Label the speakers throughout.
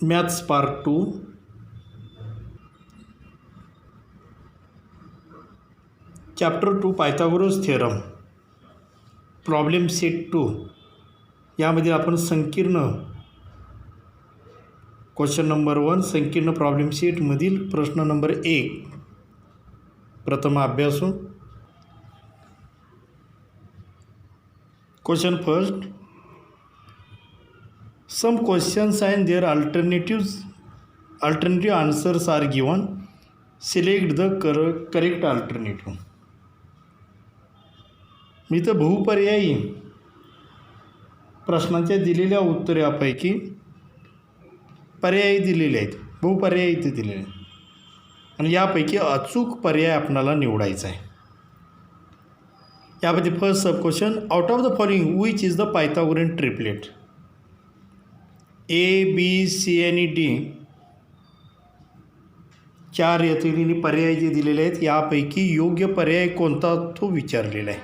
Speaker 1: Maths part 2 chapter 2 Pythagoras theorem problem set 2 यामध्ये आपण संकीर्ण क्वेश्चन नंबर 1 संकीर्ण प्रॉब्लेम सेटमधील प्रश्न नंबर 1 प्रथम अभ्यासू. Question first. Some questions and their alternative answers are given. Select the correct alternative. मी तर बहुपर्यायी प्रश्नांच्या दिलेल्या उत्तरापैकी पर्यायी दिलेले आहेत, बहुपर्यायी इथे दिलेले आहेत आणि यापैकी अचूक पर्याय आपणाला निवडायचा आहे. यामध्ये first sub question. Out of the following which is the Pythagorean triplet? A, B, C आणि डी 4 यातील पर्याय जे दिलेले आहेत यापैकी योग्य पर्याय कोणता तो विचारलेला आहे.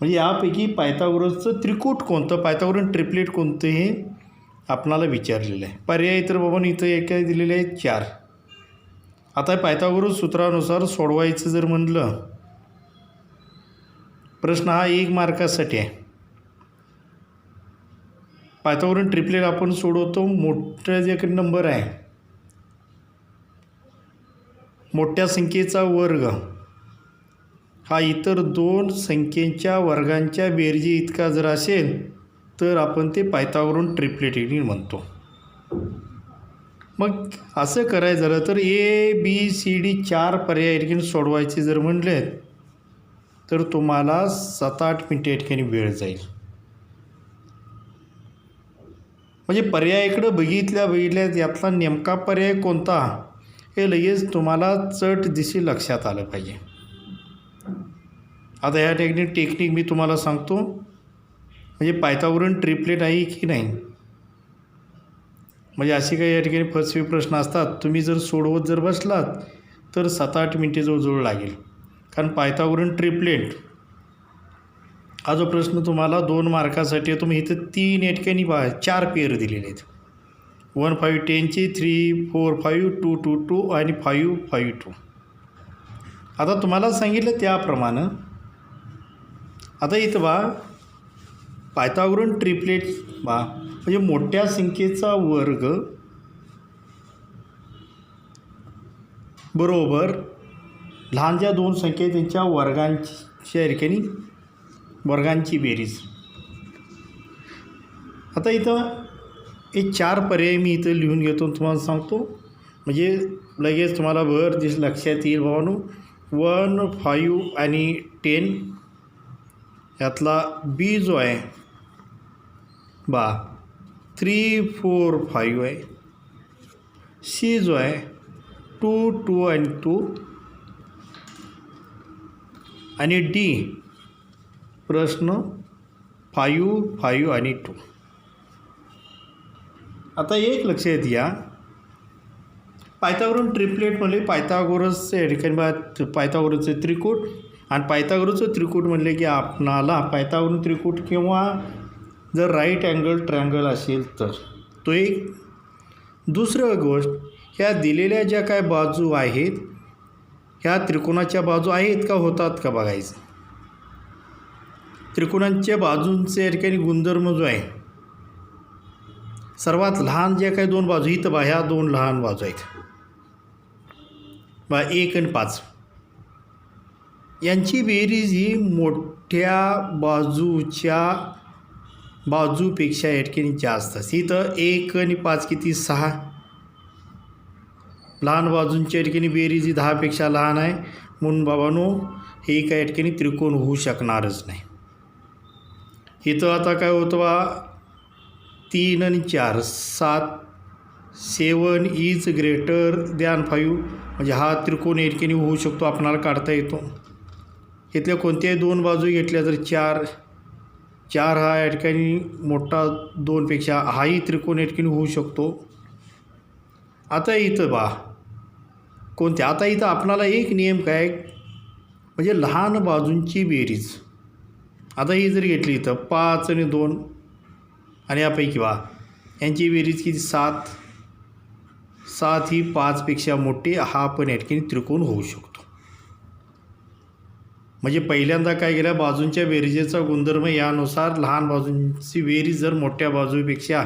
Speaker 1: म्हणजे यापैकी पायथागोरसचं त्रिकूट कोणतं, पायथागोरियन ट्रिपलेट कोणतं हे आपणाला विचारलेलं आहे. पर्याय तर बाबा इथं एक काय दिलेले आहेत 4. आता पायथागोरस सूत्रानुसार सोडवायचं जर म्हणलं प्रश्न हा 1 मार्कासाठी आहे. पायथागोरियन ट्रिपलेट आपण सोडवतो मोठा जे नंबर आहे, मोठ्या संख्येचा वर्ग हा इतर 2 संख्येच्या वर्गांच्या बेरजी इतका जर असेल तर आपण ते पायथागोरियन ट्रिपलेट म्हणतो. मग असं करायचं झालं तर ए, बी, सी, डी 4 पर्याय या ठिकाणी सोडवायचे जर म्हणले तर तुम्हाला 7-8 मिनटं या ठिकाणी वेळ जाईल. म्हणजे पर्यायाकडं बघितल्या यातला नेमका पर्याय कोणता हे लगेच तुम्हाला चट दिशी लक्षात आलं पाहिजे. आता ह्या टेक्निक मी तुम्हाला सांगतो. म्हणजे पायथागोरियन ट्रिपलेट आहे की नाही, म्हणजे असे काही या ठिकाणी फसवे प्रश्न असतात. तुम्ही जर सोडवत जर बसलात तर 7-8 मिनटे जवळजवळ लागेल. कारण पायथागोरियन ट्रिपलेट हा जो प्रश्न तुम्हाला 2 मार्कासाठी आहे, तुम्ही इथं 3 या ठिकाणी 4 पेअर दिलेले आहेत. 1, 5, 10चे 3, 4, 5, 2, 2, 2 आणि 5, 5, 2. आता तुम्हाला सांगितलं त्याप्रमाणे आता इथं पायथागोरियन ट्रिपलेट म्हणजे मोठ्या संख्येचा वर्ग बरोबर लहान ज्या 2 संख्या आहेत त्यांच्या वर्गांच्या ठिकाणी वर्गांची बेरीज. आता इथं हे 4 पर्याय मी इथं लिहून घेतो तुम्हाला सांगतो. म्हणजे लगेच तुम्हाला लक्षात येईल बाबांनो. 1, 5 आणि 10 यातला बी जो आहे 3, 4, 5 आहे. सी जो आहे 2, 2 आणि 2 आणि डी प्रश्न 5, 5 आणि 2. आता एक लक्षात या पायथागोरियन ट्रिपलेट म्हणजे पायथागोरसचे या ठिकाणी पायथागोरसचे त्रिकूट आणि पायथागोरसचं त्रिकूट म्हणले की आपणाला पायथागोरियन त्रिकूट किंवा जर राईट अँगल ट्रायंगल असेल तर तो एक. दुसरं गोष्ट ह्या दिलेल्या ज्या काय बाजू आहेत ह्या त्रिकोणाच्या बाजू आहेत का होतात का बघायचं. त्रिकोणांच्या बाजूंचे या ठिकाणी गुणधर्म जो आहे सर्वात लहान ज्या काही 2 बाजू इथं ह्या 2 लहान बाजू आहेत 1 आणि 5 यांची बेरीज ही मोठ्या बाजूच्या बाजूपेक्षा या ठिकाणी जास्त असते. इथं 1 आणि 5 किती 6. लहान बाजूंच्या ठिकाणी बेरीज ही 10पेक्षा लहान आहे म्हणून बाबांनो हे काय या ठिकाणी त्रिकोण होऊ शकणारच नाही. इथं आता काय होतं 3 आणि 4 7. 7 इज ग्रेटर दॅन 5 म्हणजे हा त्रिकोण या ठिकाणी होऊ शकतो, आपणाला काढता येतो. इथल्या कोणत्याही 2 बाजू घेतल्या तर 4 हा या ठिकाणी मोठा 2पेक्षा हाही त्रिकोण या ठिकाणी होऊ शकतो. आता इथं कोणत्या आता इथं आपणाला एक नियम काय म्हणजे लहान बाजूंची बेरीज. आता ही जर घेतली इथं 5 आणि 2 आणि यापैकी यांची बेरीज किती 7. 7 ही 5पेक्षा मोठी, हा पण या ठिकाणी त्रिकोण होऊ शकतो. म्हणजे पहिल्यांदा काय केलं, बाजूंच्या बेरीजेचा गुणधर्म यानुसार लहान बाजूंची बेरीज जर मोठ्या बाजूपेक्षा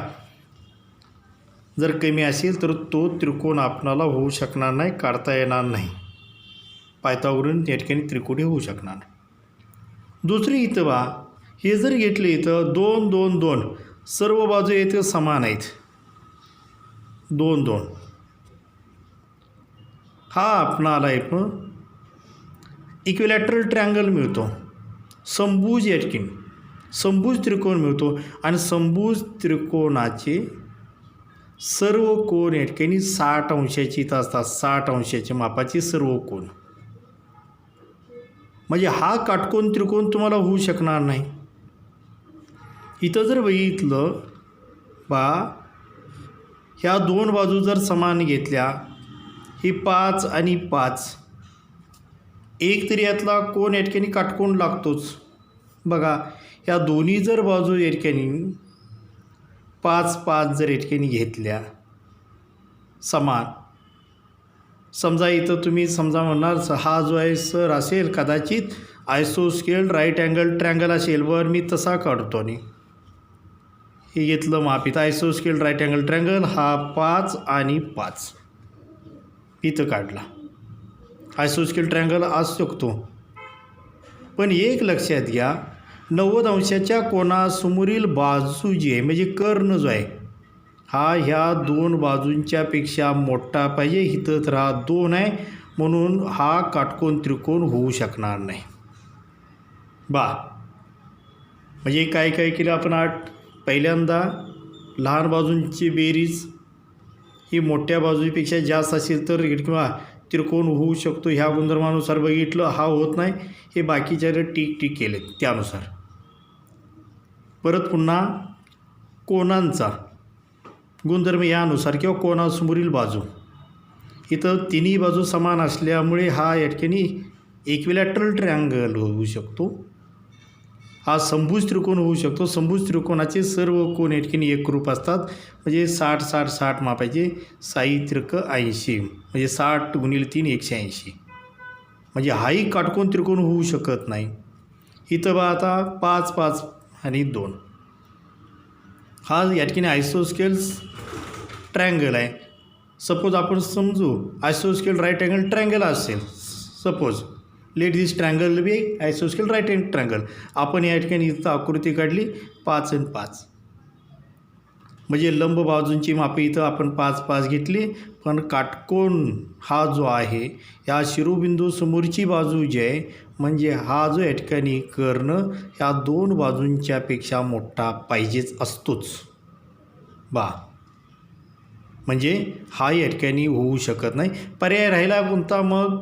Speaker 1: जर कमी असेल तर तो त्रिकोण आपणाला होऊ शकणार नाही, काढता येणार नाही. पायथागोरस या ठिकाणी त्रिकोणी होऊ शकणार नाही. दुसरी इथं बा, हे जर घेतले इथं 2 2 2 सर्व बाजू इथं समान आहेत. 2 2 हा आपणाला एक इक्विलॅटरल ट्रँगल मिळतो. समभुज या ठिकाणी समभुज त्रिकोण मिळतो आणि समभुज त्रिकोणाचे सर्व कोन या ठिकाणी 60 अंशाची इथं असतात. 60 अंशाच्या मापाचे सर्व कोन. म्हणजे हा काटकोन त्रिकोण तुम्हाला होऊ शकणार नाही. इथं जर बघितलं बा, ह्या 2 बाजू जर समान घेतल्या, ही 5 आणि 5, एक तरी यातला कोन या ठिकाणी काटकोन लागतोच. बघा, ह्या दोन्ही जर बाजू या ठिकाणी 5 5 जर या ठिकाणी घेतल्या समान, समजा इथं तुम्ही समजा म्हणणार हा जो आहे सर असेल कदाचित आयसोस्केल राईट अँगल ट्रँगल असेल. वर मी तसा काढतो आणि हे घेतलं माप. इथं आयसोस्केल राईट अँगल ट्रँगल हा 5 आणि 5 इथं काढला. आयसोस्केल ट्रँगल असू शकतो. पण एक लक्षात घ्या, 90 अंशाच्या कोनासमोरील बाजू जी आहे म्हणजे कर्ण जो आहे हा ह्या 2 बाजूंच्या पेक्षा मोठा पाहिजे. इथं तर हा 2 आहे म्हणून हा काटकोन त्रिकोण होऊ शकणार नाही. बा, म्हणजे काय काय केलं आपण पहिल्यांदा लहान बाजूंची बेरीज ही मोठ्या बाजूपेक्षा जास्त असेल तर किंवा त्रिकोण होऊ शकतो. ह्या गुणधर्मानुसार बघितलं, हा होत नाही, हे बाकीच्या टिक टिक केले त्यानुसार. परत पुन्हा कोनांचा गुणधर्म यानुसार किंवा कोनासमोरील बाजू, इथं तिन्ही बाजू समान असल्यामुळे हा या ठिकाणी इक्विलॅटरल ट्रँगल होऊ शकतो. हा समभुज त्रिकोण होऊ शकतो. समभुज त्रिकोणाचे सर्व कोन या ठिकाणी एकरूप असतात. म्हणजे 60 60 60 मापायचे. 6 त्रिक 80 म्हणजे 60 × 3 180. म्हणजे हाही काटकोन त्रिकोण होऊ शकत नाही. इथं बा आता 5 5 आणि 2 हा या ठिकाणी आयसोस्केल्स ट्रँगल आहे. सपोज आपण समजू आयसोस्केल राईट अँगल ट्रँगल असेल. Suppose let this triangle be आयसोस्केल राईट अँगल ट्रँगल. आपण या ठिकाणी इथं आकृती काढली 5 आणि 5, म्हणजे लंब बाजूंची मापे इथं आपण 5 5 घेतली. पण काटकोन हा जो आहे या शिरोबिंदू समोरची बाजू जी आहे म्हणजे हा जो या ठिकाणी कर्ण ह्या 2 बाजूंच्या पेक्षा मोठा पाहिजेच असतोच. बा, म्हणजे हा या ठिकाणी होऊ शकत नाही. पर्याय राहिला कोणता मग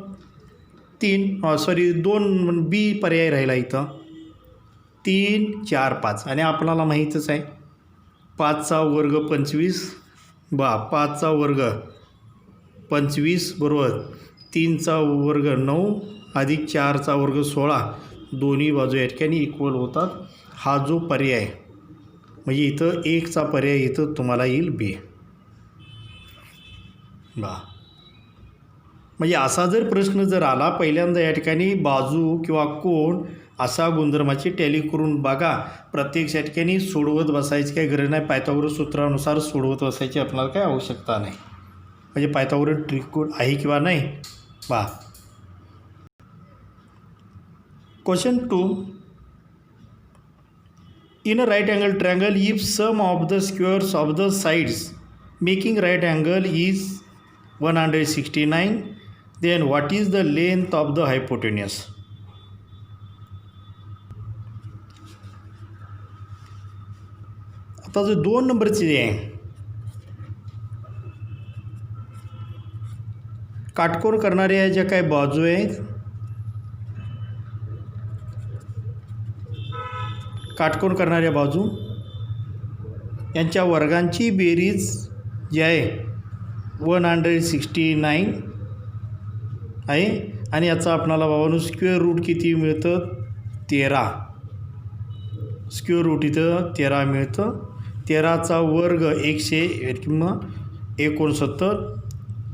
Speaker 1: 2 बी पर्याय राहिला इथं 3 4 5. आणि आपल्याला माहीतच आहे 5चा वर्ग 25. बा, 5चा वर्ग 25 बरोबर 3चा वर्ग 9 अधिक 4चा वर्ग 16. दोन्ही बाजू या ठिकाणी इक्वल होतात. हा जो पर्याय म्हणजे इथं 1चा पर्याय इथं तुम्हाला येईल बी. बा, म्हणजे असा जर प्रश्न जर आला पहिल्यांदा या ठिकाणी बाजू किंवा कोन असा गुणधर्माची टॅली करून बघा. प्रत्येक या ठिकाणी सोडवत बसायची काही गरज नाही. पायथागोरस सूत्रानुसार सोडवत बसायची आपल्याला काही आवश्यकता नाही. म्हणजे पायथागोरस त्रिकोण आहे किंवा नाही. बा, question 2. In a right angle triangle if sum of the squares of the sides making right angle is 169, then what is the length of the hypotenuse? आता जो 2 नंबरचे जे आहे काटकोन करणाऱ्या ज्या काही बाजू आहेत, काटकोन करणाऱ्या बाजू यांच्या वर्गांची बेरीज जी आहे 169 आहे. आणि याचा आपणाला बाबांनो स्क्वेअर रूट किती मिळतं 13. स्क्वेअर रूट इथं 13 मिळतं. 13चा वर्ग 169.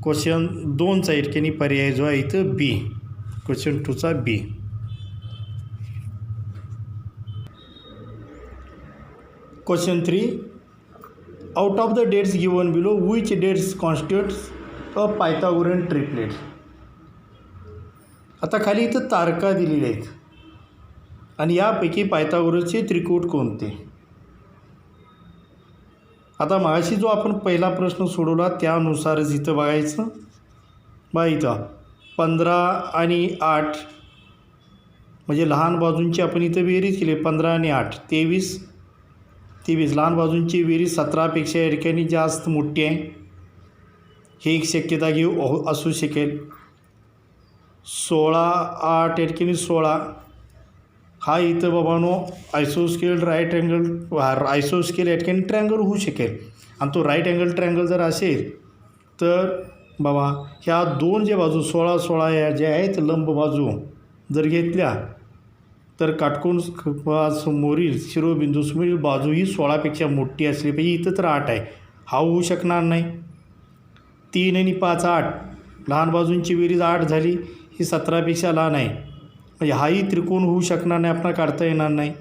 Speaker 1: क्वेश्चन 2चा या ठिकाणी पर्याय जो आहे इथं बी. क्वेश्चन 2चा B. Question 3. Out of the dates given below which dates constitutes a Pythagorean triplet. आता खाली इथं तारका दिलेल्या आहेत आणि यापैकी पायथागोरसचे त्रिकूट कोणते. आता मगाशी जो आपण पहिला प्रश्न सोडवला त्यानुसारच इथं बघायचं. इथं 15 आणि 8 म्हणजे लहान बाजूंची आपण इथं बेरीज केली. 15 आणि 8 23. लहान बाजूंची बेरीज 17पेक्षा या ठिकाणी जास्त मोठी आहे. ही एक शक्यता घेऊ असू शकेल. 16 8 या ठिकाणी 16. हा इथं बाबांनो आयसोस्केल राईट अँगल आयसोस्केल या ठिकाणी ट्रँगल होऊ शकेल. आणि तो राईट अँगल ट्रँगल जर असेल तर बाबा ह्या दोन जे बाजू 16 16 या ज्या आहेत लंब बाजू जर घेतल्या तर काटकोन समोरील शिरोबिंदूसमोरील बाजू ही 16पेक्षा मोठी असली पाहिजे. इथं तर 8 आहे, हा होऊ शकणार नाही. 3 आणि 5 8. लहान बाजूंची बेरीज 8 झाली, ही 17पेक्षा लहान आहे म्हणजे हाही त्रिकोण होऊ शकणार नाही, आपल्याला काढता येणार नाही.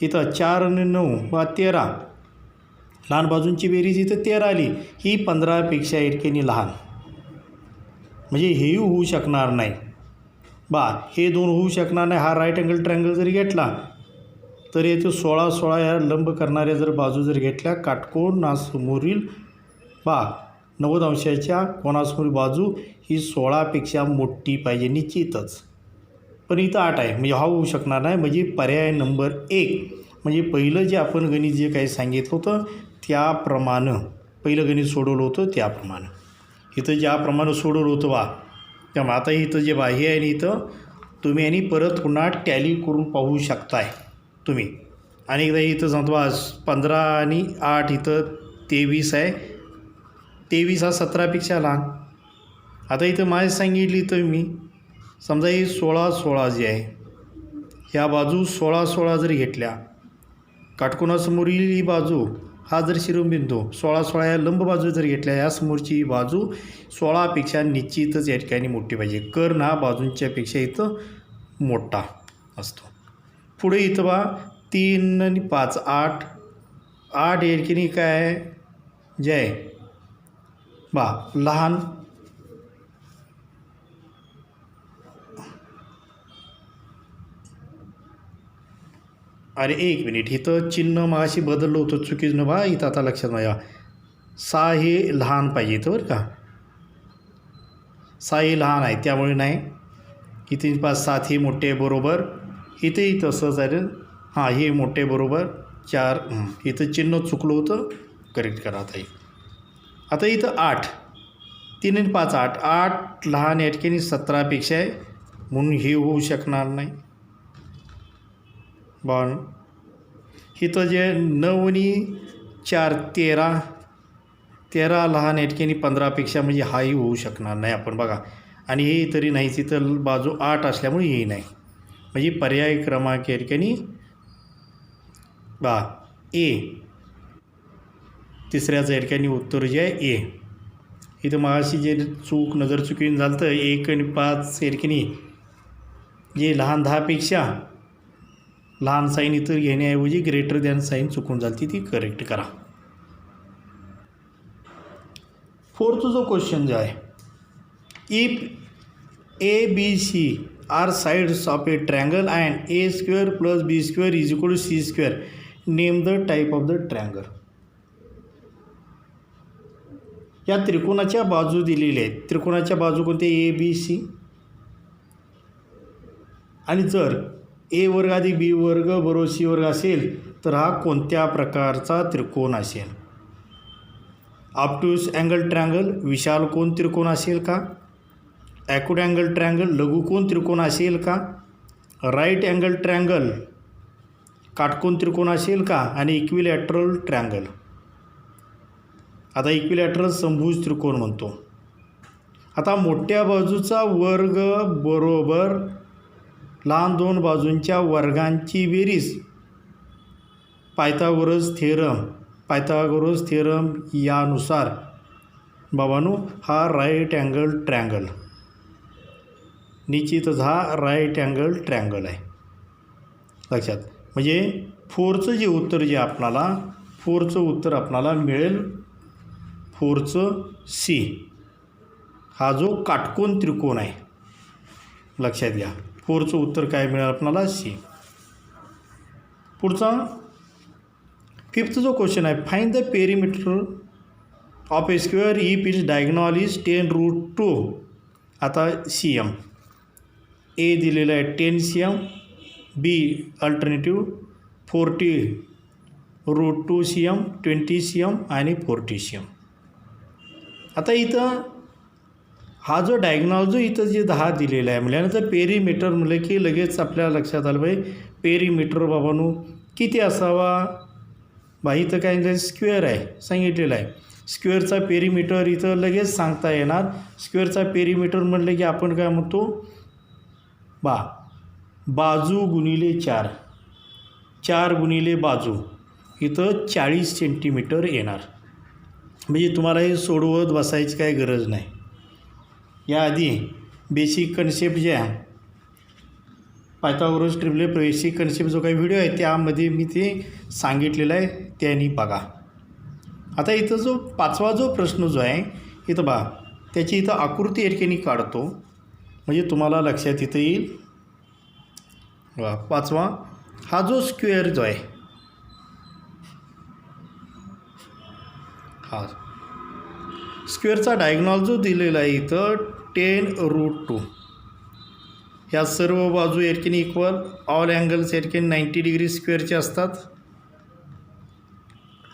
Speaker 1: इथं 4 आणि 9 13. लहान बाजूंची बेरीज इथं 13 आली, ही 15पेक्षा इतकेनी लहान म्हणजे हेही होऊ शकणार नाही. हे दोन होऊ शकणार नाही. हा राईट अँगल ट्रँगल जरी घेतला तर येथे 16 16 या लंब करणाऱ्या जर बाजू जर घेतल्या काटकोनासमोरील 90 अंशाच्या कोणासमोरील बाजू ही 16पेक्षा मोठी पाहिजे निश्चितच. पण इथं 8 आहे म्हणजे हा होऊ शकणार नाही. म्हणजे पर्याय नंबर 1 म्हणजे पहिलं जे आपण गणित जे काही सांगितलं होतं त्याप्रमाणे पहिलं गणित सोडवलं होतं त्याप्रमाणे इथं ज्याप्रमाणे सोडवलं होतं त्यामुळे आता इथं जे हे आहे इथं तुम्ही आणि परत पुन्हा टॅली करून पाहू शकताय तुम्ही. आणि एकदा इथं सांगतो 15 आणि 8 इथं 23 आहे. 23 हा 17पेक्षा लहान. आता इथं माझी सांगितली तर मी समजा ही 16 16 जी आहे ह्या बाजू 16 16 जर घेतल्या काटकोनासमोरील ही बाजू हा जर शिरोबिंदू 16 16 या लंब बाजू जर घेतल्या या समोरची ही बाजू 16पेक्षा निश्चितच या ठिकाणी मोठी पाहिजे. कर्ण हा बाजूंच्यापेक्षा इथं मोठा असतो. पुढे इथं 3 आणि 5 8 8 या ठिकाणी काय आहे जे आहे लहान. अरे एक मिनिट इथं चिन्ह मगाशी बदललं होतं चुकीचं इथं आता लक्षात माझ्या 6 हे लहान पाहिजे इथं बरं का. 6 हे लहान आहे त्यामुळे नाही. इथे 5 7 हे मोठे बरोबर. इथेही तसंच आहे. हे मोठे बरोबर 4. इथं चिन्ह चुकलं होतं करेक्ट करा आता इथं 8 3 आणि 5 8 8 लहान या ठिकाणी 17पेक्षा आहे म्हणून हे होऊ शकणार नाही. इथं जे 9 आणि 4 13 13 लहान या ठिकाणी 15पेक्षा म्हणजे हाही होऊ शकणार नाही आपण आणि हे तरी नाहीच. इथं बाजू 8 असल्यामुळे हे नाही म्हणजे पर्याय क्रमांक या ठिकाणी ए. तिसऱ्याचं या ठिकाणी उत्तर जे आहे ए. इथं मगाशी जे नजर चुकीनं झालं तर 1 आणि 5 या ठिकाणी जे लहान 10पेक्षा लहान साईन इथं घेण्याऐवजी ग्रेटर दॅन साईन चुकून झाली ती करेक्ट करा. 4th जो क्वेश्चन जो आहे if ABC are sides of a triangle and A² + B² = C², name the type of the triangle. या त्रिकोणाच्या बाजू दिलेल्या आहेत. त्रिकोणाच्या बाजू कोणत्या ABC आणि जर A² + B² = C² असेल तर हा कोणत्या प्रकारचा त्रिकोण असेल. ऑब्ट्यूज अँगल ट्रँगल विशाल कोन त्रिकोण असेल का. ॲक्यूट अँगल ट्रँगल लघुकोन त्रिकोण असेल का. राईट अँगल ट्रँगल काटकोन त्रिकोण असेल का. आणि इक्विलॅटरल ट्रँगल. आता इक्विलॅटरल समभुज त्रिकोण म्हणतो. आता मोठ्या बाजूचा वर्ग बरोबर लहान दोन बाजूंच्या वर्गांची बेरीज पायथागोरस थेरम पायथागोरस थिअरम यानुसार बाबांनो हा राईट अँगल ट्रँगल, निश्चितच हा राईट अँगल ट्रँगल आहे लक्षात. म्हणजे 4चं जे उत्तर जे आपणाला 4चं उत्तर आपणाला मिळेल 4चं सी, हा जो काटकोन त्रिकोण आहे लक्षात घ्या. 4चं उत्तर काय मिळेल आपणाला सी. पुढचा 5th जो क्वेश्चन आहे, find the perimeter of A square if its diagonal is 10√2. आता सी एम ए दिलेलं आहे 10 cm, बी अल्टरनेटिव्ह 40√2 cm, 20 cm आणि 40 cm. आता इथं हा जो डायगोनल जो इथं जे 10 दिलेला आहे म्हटल्यानंतर पेरीमीटर म्हटलं की लगेच आपल्या लक्षात आलं पाहिजे पेरीमीटर बाबांनो किती असावा. बा इथं काय स्क्वेअर आहे सांगितलेलं आहे. स्क्वेअरचा पेरीमीटर इथं लगेच सांगता येणार. स्क्वेअरचा पेरीमीटर म्हटलं की आपण काय म्हणतो बाजू गुणिले 4, 4 गुणिले बाजू, इथं 40 सेंटीमीटर येणार. म्हणजे तुम्हाला हे सोडवत बसायची काय गरज नाही. याआधी बेसिक कन्सेप्ट जे आहे पायथागोरस ट्रिपलेट बेसिक कन्सेप्ट जो काही व्हिडिओ आहे त्यामध्ये मी ते सांगितलेलं आहे, त्यांनी बघा. आता इथं जो 5वा जो प्रश्न जो आहे इथं त्याची इथं आकृती या ठिकाणी काढतो म्हणजे तुम्हाला लक्षात इथं येईल. 5वा हा जो स्क्वेअर जो आहे हा स्क्वेअरचा डायगोनल जो दिलेला आहे इथं 10√2. ह्या सर्व बाजू या ठिकाणी इक्वल, ऑल अँगल्स या ठिकाणी 90 डिग्री स्क्वेअरचे असतात.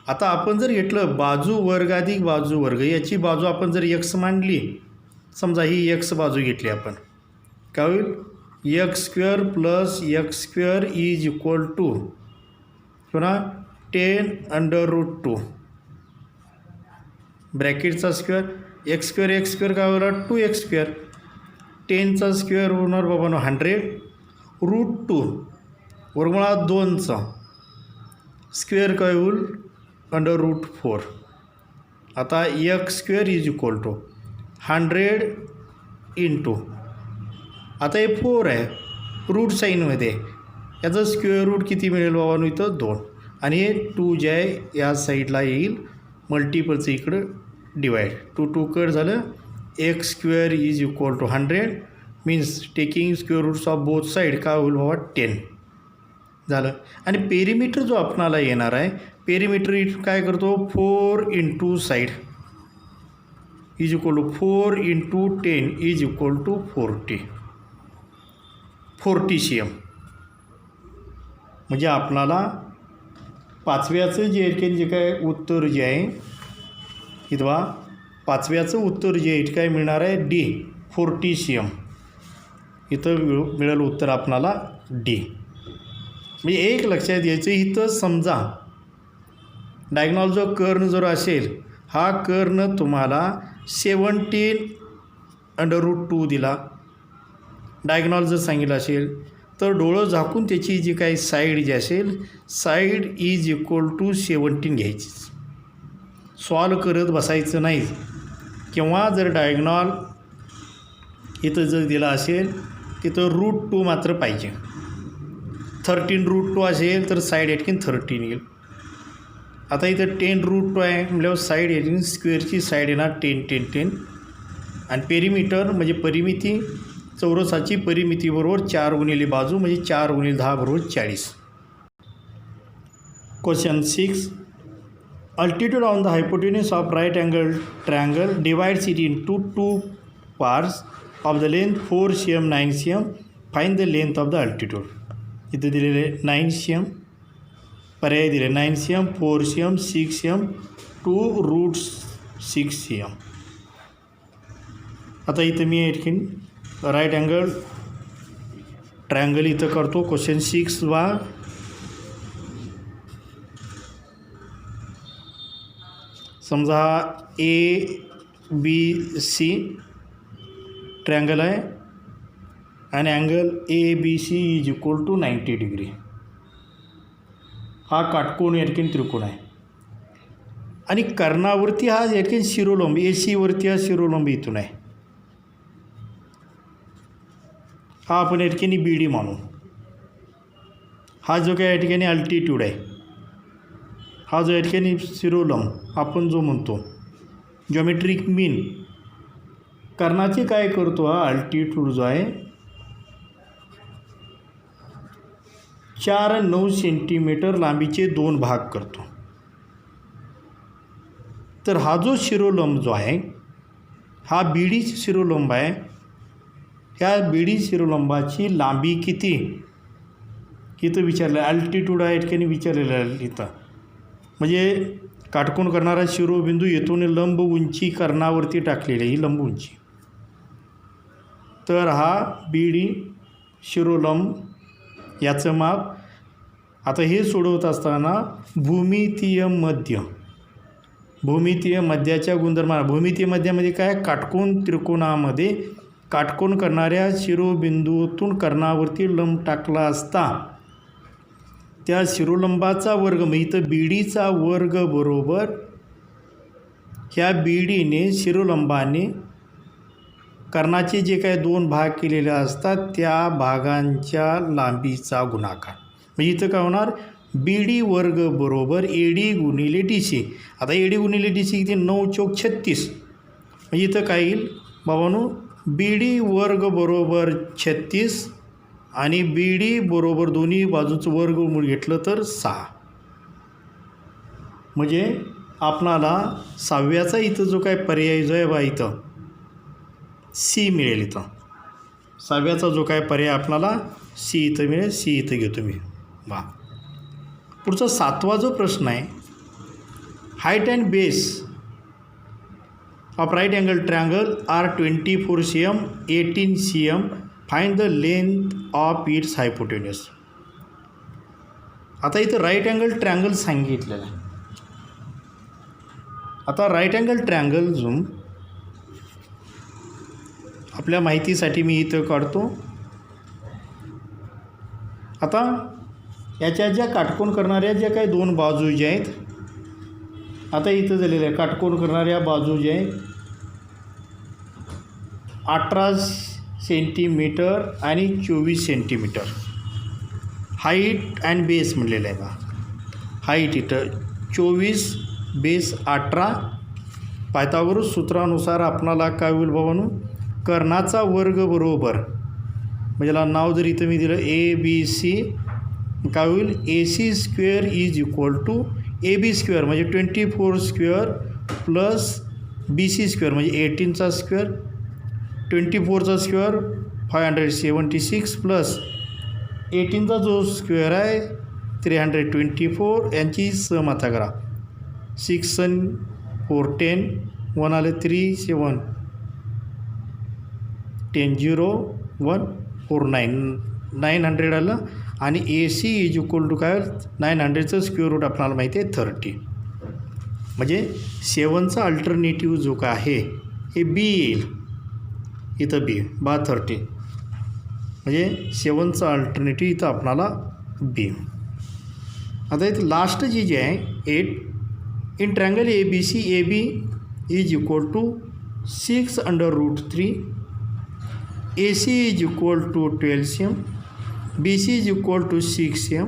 Speaker 1: आता आपण जर घेतलं बाजू वर्ग अधिक बाजू वर्ग, याची बाजू आपण जर x मांडली, समजा ही x बाजू घेतली आपण, काय होईल x² + x² is equal to पुन्हा 10√2 ब्रॅकेटचा स्क्वेअर, x² काय होणार 2x², 10चा स्क्वेअर होणार बाबांनो 100√2 वर्गमुळात 2चा स्क्वेअर काय होईल √4. आता x² is equal to 100 into, आता हे 4 आहे रूट साईनमध्ये, याचं स्क्वेअर रूट किती मिळेल बाबांनो इथं 2 आणि हे 2 जे आहे या साईडला येईल मल्टिपलचं इकडं डिवाइड, 2 2 कट झालं. x² is equal to 100 means taking square roots of both side काय होईल बाबा 10 झालं. आणि पेरीमीटर जो आपणाला येणार आहे पेरीमीटर काय करतो 4 into side is equal to 4 into 10 is equal to 40 cm. म्हणजे आपणाला 5व्याचं जे काय उत्तर जे आहे इथं 5व्याचं उत्तर जे आहे काय मिळणार आहे डी 40 cm. इथं मिळेल उत्तर आपणाला डी. म्हणजे एक लक्षात घ्यायचं इथं समजा डायगोनल जो कर्ण जर असेल हा कर्ण तुम्हाला 17√2 दिला, डायगोनल जर सांगितलं असेल तर डोळं झाकून त्याची जी काही साईड जी असेल साईड इज इक्वल टू 17 घ्यायची, सॉल्व करत बसायचं नाही. किंवा जर डायगोनल इथं जर दिला असेल तिथं √2 मात्र पाहिजे. 13√2 असेल तर साईड याठिकाणी 13 येईल. आता इथं 10√2 आहे म्हटल्यावर साईड याठिकाणी स्क्वेअरची साईड येणार 10 10 10 आणि पेरीमीटर म्हणजे परिमिती चौरसाची परिमिती बरोबर 4 गुणिले बाजू म्हणजे 4 गुणिले 10 बरोबर 40. Question 6, altitude on the hypotenuse of right angle triangle divides it into 2 parts of the length 4 cm 9 cm. Find the length of the altitude. इथे दिलेले 9 cm, पर्याय दिले 9 cm 4 cm 6 cm 2√6 cm. आता इथं मी आणखीन राईट अँगल ट्रायंगल इथं करतो. Question 6 समजा ABC ट्रायंगल आहे आणि angle ABC is equal to 90 degree. हा काटकोन या ठिकाणी त्रिकोण आहे. आणि कर्णावरती हा या ठिकाणी शिरोलंब ए सीवरती हा शिरोलंब इथून आहे, हा आपण या ठिकाणी बी डी मानू. हा जो काय या ठिकाणी अल्टिट्यूड आहे, हा जो या ठिकाणी शिरोलंब आपण जो म्हणतो जॉमेट्रिक मीन, कर्णाचे काय करतो हा अल्टिट्यूड जो आहे 4-9 सेंटीमीटर लांबीचे 2 भाग करतो. तर हा जो शिरोलंब जो आहे हा बीडी शिरोलंब आहे. ह्या बीडी शिरोलंबाची लांबी किती इथं विचारलं आहे, अल्टिट्यूड आहे ठिकाणी विचारलेलं आहे इथं. म्हणजे काटकोन करणारा शिरोबिंदू येथून लंब उंची कर्णावरती टाकलेली ही लंब उंची. तर हा बीडी शिरोलंब याचं माप. आता हे सोडवत असताना भूमितीय मध्याच्या गुणधर्माला, भूमितीय मध्यामध्ये काय, काटकोन त्रिकोणामध्ये काटकोन करणाऱ्या शिरोबिंदूतून कर्णावरती लंब टाकला असता त्या शिरोलंबाचा वर्ग, मग इथं बीडीचा वर्ग बरोबर ह्या बीडीने शिरोलंबाने कर्णाचे जे काय 2 भाग केलेले असतात त्या भागांच्या लांबीचा गुणाकार. म्हणजे इथं काय होणार, बी डी वर्ग बरोबर ए डी गुणिले डी सी. आता ए डी गुणिले डी सी किती, 9 चौक 36. म्हणजे इथं काय येईल बाबांनो, बी डी वर्ग बरोबर 36 आणि बी डी बरोबर दोन्ही बाजूचं वर्गमूळ घेतलं तर 6. म्हणजे आपणाला 6व्याचा इथं जो काय पर्याय जो आहे बा इथं सी मिळेल. इथं 6व्याचा जो काय पर्याय आपणाला सी इथं मिळेल. सी इथं घेतो मी बा. पुढचा 7वा जो प्रश्न आहे, height and base of right angle triangle are 24 cm 18 cm, find the length of its hypotenuse. आता इथं राईट अँगल ट्रायंगल सांगितलेलं आहे. आता राईट अँगल ट्रायंगल जो आपल्या माहितीसाठी मी इथं काढतो. आता याच्या ज्या काटकोन करणाऱ्या ज्या काही 2 बाजू ज्या आहेत, आता इथं झालेलं आहे काटकोन करणाऱ्या बाजू ज्या आहेत 18 सेंटीमीटर आणि 24 सेंटीमीटर. हाईट अँड बेस म्हणलेलं आहे बा. हाईट इथं 24, बेस 18. पायथागोरस सूत्रानुसार आपणाला काय होईल बाबांनो, कर्णाचा वर्ग बरोबर, म्हणजे याला नाव जर इथं मी दिलं ए बी सी, काय होईल A C square is equal to A B square म्हणजे 24 square plus B C square म्हणजे 18चा स्क्वेअर, 24चा स्क्वेअर 576 प्लस 18चा जो स्क्वेअर आहे 324. यांची सम आता करा. 6 and 4 10, 1 आले 3 7 10 0 1 4 9 900 आलं. आणि ए सी इज इक्वल टू काय, 900चं स्क्वेअर रूट आपल्याला माहिती आहे 30. म्हणजे 7चा अल्टरनेटिव्ह जो काय आहे हे बी येईल. इथं बी बा 30, म्हणजे 7चा अल्टरनेटिव्ह इथं आपणाला बी. आता इथं लास्ट जी आहे 8, in triangle A B C A B is equal to 6/√3, A C is equal to 12 cm, B C is equal to 6 cm,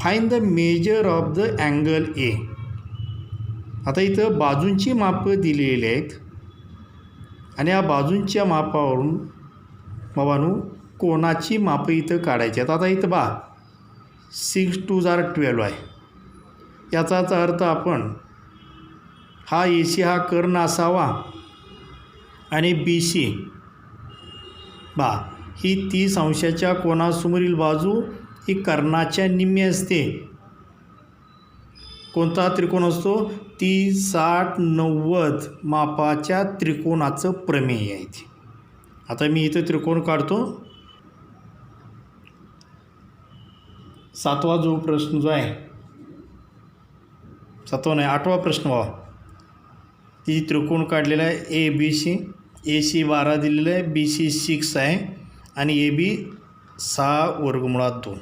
Speaker 1: find the measure of the angle A. आता इथं बाजूंची मापं दिलेली आहेत आणि या बाजूंच्या मापावरून बाबांनो कोणाची मापं इथं काढायची आहेत. आता इथं 6 2 12 आहे. याचाच अर्थ आपण हा ए सी हा कर्ण असावा आणि बी सी ही 30 अंशाच्या कोनासमोरील बाजू ही कर्णाच्या निम्मी असते. कोणता त्रिकोण असतो, 30 60 90 मापाच्या त्रिकोणाचं प्रमेय आहे ते. आता मी इथं त्रिकोण काढतो. 7वा जो प्रश्न जो आहे, 7वा नाही 8वा प्रश्न व्हा. ती त्रिकोण काढलेला आहे ए बी सी. ए सी 12 दिलेलं आहे, बी सी 6 आहे आणि ए बी 6√2.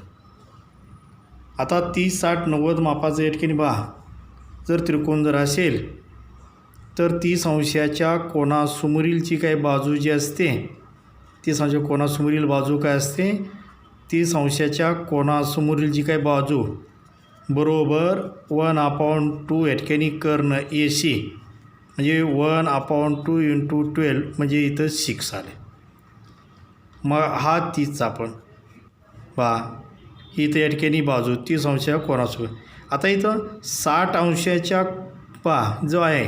Speaker 1: आता 30 60 90 मापाचं या ठिकाणी जर त्रिकोण जर असेल तर 30 अंशाच्या कोणासमोरीलची काही बाजू जी असते, 30 अंशाच्या कोणासमोरील बाजू काय असते, 30 अंशाच्या कोणासमोरील जी काही बाजू बरोबर 1/2 या ठिकाणी कर्ण AC, म्हणजे 1/2 × 12 म्हणजे इथं 6 आले. मग हा 30चा आपण इथं या ठिकाणी बाजू 30 अंशाच्या कोणासमोर. आता इथं 60 अंशाच्या जो आहे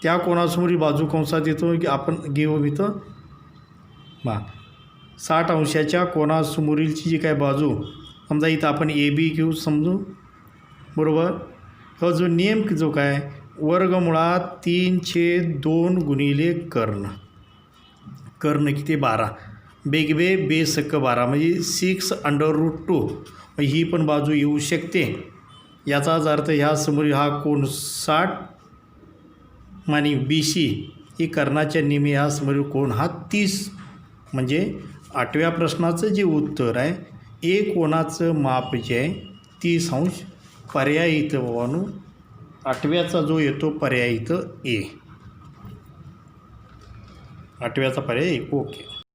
Speaker 1: त्या कोणासमोरील बाजू कंसात येतो की आपण घेऊ इथं 60 अंशाच्या कोणासमोरीलची जी काय बाजू, समजा इथं आपण AB घेऊ समजू, बरोबर. हा जो नियम जो काय वर्गमुळात 3/2 गुणिले कर्ण किती 12, बेगबे बेसक 12 म्हणजे 6√2. ही पण बाजू येऊ शकते. याचाच अर्थ ह्या समोरील हा कोण 60 आणि BC ही कर्णाच्या निमी ह्या समोरील कोण हा 30. म्हणजे 8व्या प्रश्नाचं जे उत्तर आहे ए कोणाचं माप जे आहे 30 अंश. पर्याय इथं बाबांनो 8व्याचा जो येतो पर्याय इथं ए, 8व्याचा पर्याय ओके.